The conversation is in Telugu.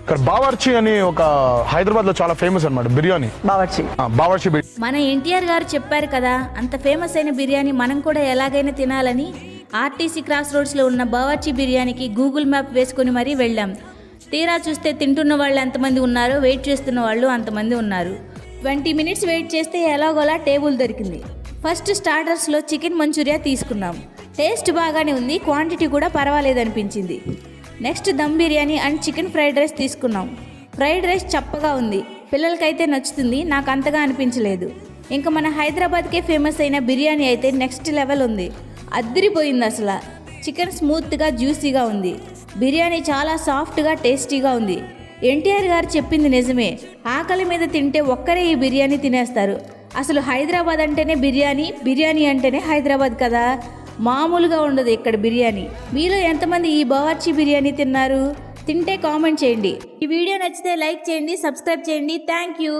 ఇక్కడ బావర్చి అని ఒక హైదరాబాద్ లో చాలా ఫేమస్ అన్నమాట బిర్యానీ. బావర్చి మన ఎన్టీఆర్ గారు చెప్పారు కదా, అంత ఫేమస్ అయిన బిర్యానీ మనం కూడా ఎలాగైనా తినాలని ఆర్టీసీ క్రాస్ రోడ్స్లో ఉన్న బావర్చి బిర్యానీకి గూగుల్ మ్యాప్ వేసుకొని మరీ వెళ్ళాం. తీరా చూస్తే తింటున్న వాళ్ళు ఎంతమంది ఉన్నారో వెయిట్ చేస్తున్న వాళ్ళు అంతమంది ఉన్నారు. 20 మినిట్స్ వెయిట్ చేస్తే ఎలాగోలా టేబుల్ దొరికింది. ఫస్ట్ స్టార్టర్స్లో చికెన్ మంచూరియా తీసుకున్నాం. టేస్ట్ బాగానే ఉంది, క్వాంటిటీ కూడా పర్వాలేదనిపించింది. Next dum biryani and chicken fried rice తీసుకున్నాం. ఫ్రైడ్ రైస్ చప్పగా ఉంది, పిల్లలకైతే నచ్చుతుంది, నాకు అంతగా అనిపించలేదు. ఇంకా మన హైదరాబాద్కే ఫేమస్ అయిన బిర్యానీ అయితే నెక్స్ట్ లెవెల్ ఉంది, అద్దిరిపోయింది అసలు. చికెన్ స్మూత్గా జ్యూసీగా ఉంది, బిర్యానీ చాలా సాఫ్ట్గా టేస్టీగా ఉంది. ఎన్టీఆర్ గారు చెప్పింది నిజమే, ఆకలి మీద తింటే ఒక్కరే ఈ బిర్యానీ తినేస్తారు. అసలు హైదరాబాద్ అంటేనే బిర్యానీ, బిర్యానీ అంటేనే హైదరాబాద్ కదా, మామూలుగా ఉండదు ఇక్కడ బిర్యానీ. మీలో ఎంతమంది ఈ బావర్చి బిర్యానీ తిన్నారు? తింటే కామెంట్ చేయండి. ఈ వీడియో నచ్చితే లైక్ చేయండి, సబ్స్క్రైబ్ చేయండి. Thank you.